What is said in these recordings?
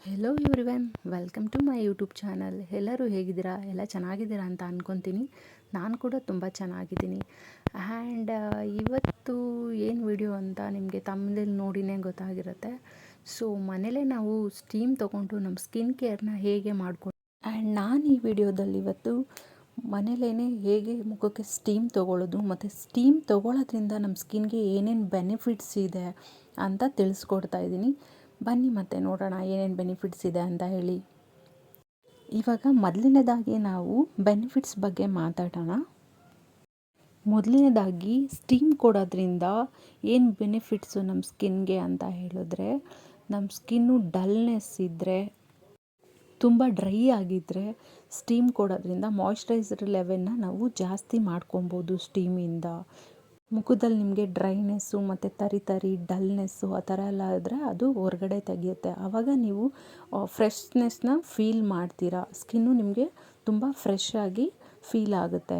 Hello everyone, welcome to my YouTube channel. ಎಲ್ಲರೂ ಹೇಗಿದ್ದೀರಾ? ಎಲ್ಲ ಚೆನ್ನಾಗಿದ್ದೀರಾ ಅಂತ ಅಂದ್ಕೊತೀನಿ. ನಾನು ಕೂಡ ತುಂಬ ಚೆನ್ನಾಗಿದ್ದೀನಿ. ಆ್ಯಂಡ್ ಇವತ್ತು ಏನು ವಿಡಿಯೋ ಅಂತ ನಿಮಗೆ ತಮ್ಮಲ್ಲಿ ನೋಡಿನೇ ಗೊತ್ತಾಗಿರುತ್ತೆ. ಸೊ ಮನೇಲೇ ನಾವು ಸ್ಟೀಮ್ ತೊಗೊಂಡು ನಮ್ಮ ಸ್ಕಿನ್ ಕೇರ್ನ ಹೇಗೆ ಮಾಡ್ಕೊಂಡು, ಆ್ಯಂಡ್ ನಾನು ಈ ವಿಡಿಯೋದಲ್ಲಿ ಇವತ್ತು ಮನೇಲೇ ಹೇಗೆ ಮುಖಕ್ಕೆ ಸ್ಟೀಮ್ ತೊಗೊಳ್ಳೋದು ಮತ್ತು ಸ್ಟೀಮ್ ತೊಗೊಳ್ಳೋದ್ರಿಂದ ನಮ್ಮ ಸ್ಕಿನ್ಗೆ ಏನೇನು ಬೆನಿಫಿಟ್ಸ್ ಇದೆ ಅಂತ ತಿಳಿಸ್ಕೊಡ್ತಾ ಇದ್ದೀನಿ. ಬನ್ನಿ ಮತ್ತೆ ನೋಡೋಣ ಏನೇನು ಬೆನಿಫಿಟ್ಸ್ ಇದೆ ಅಂತ ಹೇಳಿ. ಇವಾಗ ಮೊದಲನೇದಾಗಿ ನಾವು ಬೆನಿಫಿಟ್ಸ್ ಬಗ್ಗೆ ಮಾತಾಡೋಣ. ಮೊದಲನೇದಾಗಿ ಸ್ಟೀಮ್ ಕೊಡೋದ್ರಿಂದ ಏನು ಬೆನಿಫಿಟ್ಸು ನಮ್ಮ ಸ್ಕಿನ್ಗೆ ಅಂತ ಹೇಳಿದ್ರೆ, ನಮ್ಮ ಸ್ಕಿನ್ನು ಡಲ್ನೆಸ್ ಇದ್ದರೆ, ತುಂಬ ಡ್ರೈ ಆಗಿದ್ದರೆ ಸ್ಟೀಮ್ ಕೊಡೋದ್ರಿಂದ ಮಾಯ್ಶ್ಚರೈಸರ್ ಲೆವೆಲ್ನ ನಾವು ಜಾಸ್ತಿ ಮಾಡ್ಕೊಬೋದು. ಸ್ಟೀಮಿಂದ ಮುಖದಲ್ಲಿ ನಿಮಗೆ ಡ್ರೈನೆಸ್ಸು ಮತ್ತು ತರಿ ಡಲ್ನೆಸ್ಸು ಆ ಥರ ಎಲ್ಲ ಇದ್ದರೆ ಅದು ಹೊರಗಡೆ ತೆಗೆಯುತ್ತೆ. ಆವಾಗ ನೀವು ಫ್ರೆಶ್ನೆಸ್ನ ಫೀಲ್ ಮಾಡ್ತೀರಾ. ಸ್ಕಿನ್ನು ನಿಮಗೆ ತುಂಬ ಫ್ರೆಶ್ ಆಗಿ ಫೀಲ್ ಆಗುತ್ತೆ.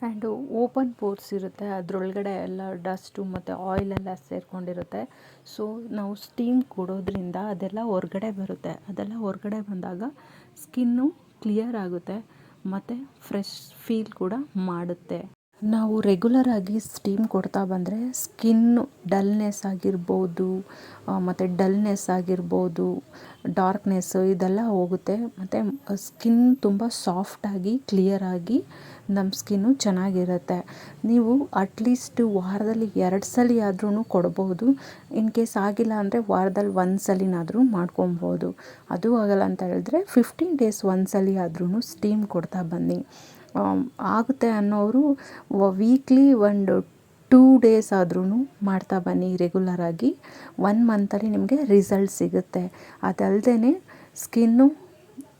ಆ್ಯಂಡು ಓಪನ್ ಪೋರ್ಸ್ ಇರುತ್ತೆ, ಅದರೊಳಗಡೆ ಎಲ್ಲ ಡಸ್ಟು ಮತ್ತು ಆಯಿಲೆಲ್ಲ ಸೇರಿಕೊಂಡಿರುತ್ತೆ. ಸೊ ನಾವು ಸ್ಟೀಮ್ ಕೊಡೋದ್ರಿಂದ ಅದೆಲ್ಲ ಹೊರಗಡೆ ಬರುತ್ತೆ. ಅದೆಲ್ಲ ಹೊರಗಡೆ ಬಂದಾಗ ಸ್ಕಿನ್ನು ಕ್ಲಿಯರ್ ಆಗುತ್ತೆ ಮತ್ತು ಫ್ರೆಶ್ ಫೀಲ್ ಕೂಡ ಮಾಡುತ್ತೆ. ನಾವು ರೆಗ್ಯುಲರಾಗಿ ಸ್ಟೀಮ್ ಕೊಡ್ತಾ ಬಂದರೆ ಸ್ಕಿನ್ನು ಡಲ್ನೆಸ್ ಆಗಿರ್ಬೋದು, ಮತ್ತು ಡಲ್ನೆಸ್ ಆಗಿರ್ಬೋದು, ಡಾರ್ಕ್ನೆಸ್ಸು ಇದೆಲ್ಲ ಹೋಗುತ್ತೆ. ಮತ್ತು ಸ್ಕಿನ್ ತುಂಬ ಸಾಫ್ಟಾಗಿ ಕ್ಲಿಯರಾಗಿ ನಮ್ಮ ಸ್ಕಿನ್ನು ಚೆನ್ನಾಗಿರುತ್ತೆ. ನೀವು ಅಟ್ಲೀಸ್ಟ್ ವಾರದಲ್ಲಿ 2 ಸಲ ಆದ್ರೂ ಕೊಡ್ಬೋದು. ಇನ್ ಕೇಸ್ ಆಗಿಲ್ಲ ಅಂದರೆ ವಾರದಲ್ಲಿ 1 ಸಲಿನಾದರೂ ಮಾಡ್ಕೊಬೋದು. ಅದು ಆಗಲ್ಲ ಅಂತ ಹೇಳಿದ್ರೆ 15 ಡೇಸ್ 1 ಸಲ ಆದ್ರೂ ಸ್ಟೀಮ್ ಕೊಡ್ತಾ ಬನ್ನಿ. ಆಗುತ್ತೆ ಅನ್ನೋರು ವೀಕ್ಲಿ ಒಂದು 2 ಡೇಸ್ ಆದ್ರೂ ಮಾಡ್ತಾ ಬನ್ನಿ ರೆಗ್ಯುಲರಾಗಿ. 1 ಮಂತಲ್ಲಿ ನಿಮಗೆ ರಿಸಲ್ಟ್ ಸಿಗುತ್ತೆ. ಅದಲ್ಲದೆ ಸ್ಕಿನ್ನು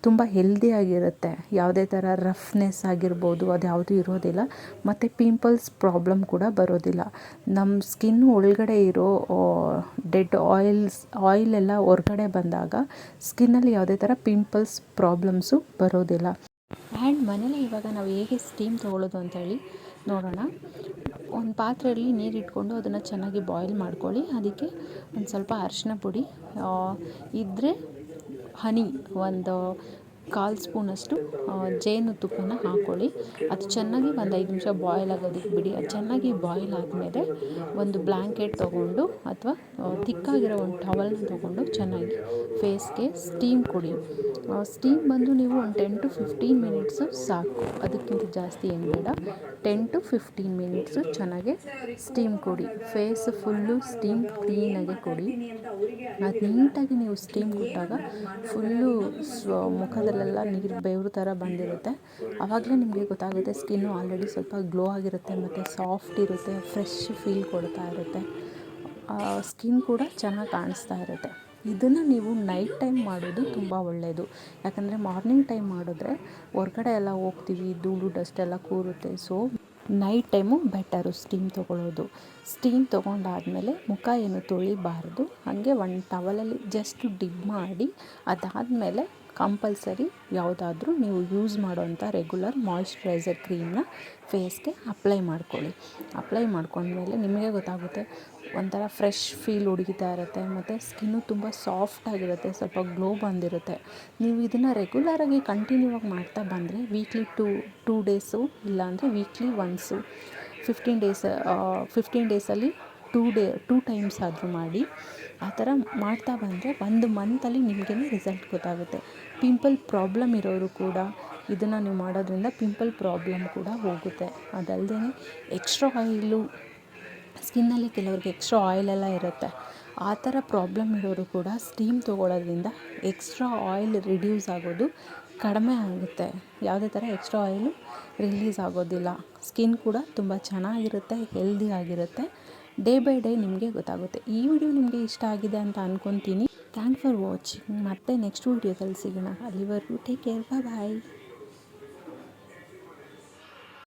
ತುಂಬ ಹೆಲ್ದಿಯಾಗಿರುತ್ತೆ. ಯಾವುದೇ ಥರ ರಫ್ನೆಸ್ ಆಗಿರ್ಬೋದು ಅದು ಯಾವುದೂ ಇರೋದಿಲ್ಲ. ಮತ್ತು ಪಿಂಪಲ್ಸ್ ಪ್ರಾಬ್ಲಮ್ ಕೂಡ ಬರೋದಿಲ್ಲ. ನಮ್ಮ ಸ್ಕಿನ್ನು ಒಳಗಡೆ ಇರೋ ಡೆಡ್ ಆಯಿಲೆಲ್ಲ ಹೊರಗಡೆ ಬಂದಾಗ ಸ್ಕಿನ್ನಲ್ಲಿ ಯಾವುದೇ ಥರ ಪಿಂಪಲ್ಸ್ ಪ್ರಾಬ್ಲಮ್ಸು ಬರೋದಿಲ್ಲ. ಆ್ಯಂಡ್ ಮನೇಲಿ ಇವಾಗ ನಾವು ಹೇಗೆ ಸ್ಟೀಮ್ ತೊಗೊಳ್ಳೋದು ಅಂತೇಳಿ ನೋಡೋಣ. ಒಂದು ಪಾತ್ರೆಯಲ್ಲಿ ನೀರು ಇಟ್ಕೊಂಡು ಅದನ್ನು ಚೆನ್ನಾಗಿ ಬಾಯ್ಲ್ ಮಾಡ್ಕೊಳ್ಳಿ. ಅದಕ್ಕೆ ಒಂದು ಸ್ವಲ್ಪ ಅರಿಶಿನ ಪುಡಿ ಇದ್ದರೆ ಹನಿ, ಒಂದು 1/4 ಸ್ಪೂನಷ್ಟು ಜೇನುತುಪ್ಪನ ಹಾಕ್ಕೊಳ್ಳಿ. ಅದು ಚೆನ್ನಾಗಿ ಒಂದು 5 ನಿಮಿಷ ಬಾಯ್ಲ್ ಆಗೋದಕ್ಕೆ ಬಿಡಿ. ಅದು ಚೆನ್ನಾಗಿ ಬಾಯ್ಲ್ ಆದಮೇಲೆ ಒಂದು ಬ್ಲ್ಯಾಂಕೆಟ್ ತೊಗೊಂಡು ಅಥವಾ ತಿಕ್ಕಾಗಿರೋ ಒಂದು ಟವಲ್ನ ತೊಗೊಂಡು ಚೆನ್ನಾಗಿ ಫೇಸ್ಗೆ ಸ್ಟೀಮ್ ಕೊಡಿ. ಸ್ಟೀಮ್ ಬಂದು ನೀವು ಒಂದು 10 to 15 ಮಿನಿಟ್ಸು ಸಾಕು, ಅದಕ್ಕಿಂತ ಜಾಸ್ತಿ ಏನು ಬೇಡ. 10 to 15 ಮಿನಿಟ್ಸು ಚೆನ್ನಾಗಿ ಸ್ಟೀಮ್ ಕೊಡಿ. ಫೇಸ್ ಫುಲ್ಲು ಸ್ಟೀಮ್ ಕ್ಲೀನಾಗೆ ಕೊಡಿ. ಅದು ನೀಟಾಗಿ ನೀವು ಸ್ಟೀಮ್ ಕೊಟ್ಟಾಗ ಫುಲ್ಲು ಮುಖದಲ್ಲೆಲ್ಲ ನೀರು ಬೆವರು ಥರ ಬಂದಿರುತ್ತೆ. ಆವಾಗಲೇ ನಿಮಗೆ ಗೊತ್ತಾಗುತ್ತೆ ಸ್ಕಿನ್ನು ಆಲ್ರೆಡಿ ಸ್ವಲ್ಪ ಗ್ಲೋ ಆಗಿರುತ್ತೆ ಮತ್ತು ಸಾಫ್ಟ್ ಇರುತ್ತೆ, ಫ್ರೆಶ್ ಫೀಲ್ ಕೊಡ್ತಾ ಇರುತ್ತೆ. ಸ್ಕಿನ್ ಕೂಡ ಚೆನ್ನಾಗಿ ಕಾಣಿಸ್ತಾ ಇರುತ್ತೆ. ಇದನ್ನು ನೀವು ನೈಟ್ ಟೈಮ್ ಮಾಡೋದು ತುಂಬ ಒಳ್ಳೆಯದು. ಯಾಕಂದರೆ ಮಾರ್ನಿಂಗ್ ಟೈಮ್ ಮಾಡಿದ್ರೆ ಹೊರಗಡೆ ಎಲ್ಲ ಹೋಗ್ತೀವಿ, ಧೂಳು ಡಸ್ಟ್ ಎಲ್ಲ ಕೂರುತ್ತೆ. So night time better steam ತೊಗೊಳ್ಳೋದು. ಸ್ಟೀಮ್ ತೊಗೊಂಡಾದಮೇಲೆ ಮುಖ ಏನು ತೊಳಿಬಾರ್ದು. ಹಾಗೆ ಒಂದು ಟವಲಲ್ಲಿ ಜಸ್ಟ್ ಡಿಪ್ ಮಾಡಿ ಅದಾದಮೇಲೆ ಕಂಪಲ್ಸರಿ ಯಾವುದಾದ್ರೂ ನೀವು ಯೂಸ್ ಮಾಡೋವಂಥ ರೆಗ್ಯುಲರ್ ಮಾಯ್ಶ್ಚರೈಸರ್ ಕ್ರೀಮ್ನ ಫೇಸ್ಗೆ ಅಪ್ಲೈ ಮಾಡ್ಕೊಳ್ಳಿ. ಅಪ್ಲೈ ಮಾಡ್ಕೊಂಡ್ಮೇಲೆ ನಿಮಗೆ ಗೊತ್ತಾಗುತ್ತೆ ಒಂಥರ ಫ್ರೆಶ್ ಫೀಲ್ ಹುಡುಗಿತಾ ಇರುತ್ತೆ ಮತ್ತು ಸ್ಕಿನ್ನು ತುಂಬ ಸಾಫ್ಟಾಗಿರುತ್ತೆ, ಸ್ವಲ್ಪ ಗ್ಲೋ ಬಂದಿರುತ್ತೆ. ನೀವು ಇದನ್ನು ರೆಗ್ಯುಲರಾಗಿ ಕಂಟಿನ್ಯೂ ಆಗಿ ಮಾಡ್ತಾ ಬಂದರೆ ವೀಕ್ಲಿ ಟೂ ಡೇಸು ಇಲ್ಲಾಂದರೆ ವೀಕ್ಲಿ ಒನ್ಸು 15 ಡೇಸಲ್ಲಿ 2 ಟೈಮ್ಸ್ ಆದರೂ ಮಾಡಿ. ಆ ಥರ ಮಾಡ್ತಾ ಬಂದರೆ 1 ಮಂತಲ್ಲಿ ನಿಮಗೇ ರಿಸಲ್ಟ್ ಗೊತ್ತಾಗುತ್ತೆ. ಪಿಂಪಲ್ ಪ್ರಾಬ್ಲಮ್ ಇರೋರು ಕೂಡ ಇದನ್ನು ನೀವು ಮಾಡೋದ್ರಿಂದ ಪಿಂಪಲ್ ಪ್ರಾಬ್ಲಮ್ ಕೂಡ ಹೋಗುತ್ತೆ. ಅದಲ್ಲದೆ ಎಕ್ಸ್ಟ್ರಾ ಆಯಿಲು ಸ್ಕಿನ್ನಲ್ಲಿ ಕೆಲವ್ರಿಗೆ ಎಕ್ಸ್ಟ್ರಾ ಆಯಿಲೆಲ್ಲ ಇರುತ್ತೆ. ಆ ಥರ ಪ್ರಾಬ್ಲಮ್ ಇರೋರು ಕೂಡ ಸ್ಟೀಮ್ ತೊಗೊಳ್ಳೋದ್ರಿಂದ ಎಕ್ಸ್ಟ್ರಾ ಆಯಿಲ್ ರಿಡ್ಯೂಸ್ ಆಗೋದು ಕಡಿಮೆ ಆಗುತ್ತೆ. ಯಾವುದೇ ಥರ ಎಕ್ಸ್ಟ್ರಾ ಆಯಿಲು ರಿಲೀಸ್ ಆಗೋದಿಲ್ಲ. ಸ್ಕಿನ್ ಕೂಡ ತುಂಬ ಚೆನ್ನಾಗಿರುತ್ತೆ, ಹೆಲ್ದಿ ಆಗಿರುತ್ತೆ. ಡೇ ಬೈ ಡೇ ನಿಮಗೆ ಗೊತ್ತಾಗುತ್ತೆ. ಈ ವಿಡಿಯೋ ನಿಮಗೆ ಇಷ್ಟ ಆಗಿದೆ ಅಂತ ಅಂದ್ಕೊತೀನಿ. Thanks for watching. ಮತ್ತೆ ನೆಕ್ಸ್ಟ್ ವಿಡಿಯೋದಲ್ಲಿ ಸಿಗೋಣ. ಅಲ್ಲಿವರೆಗೂ ಟೇಕ್ ಕೇರ್, ಬಾಯ್.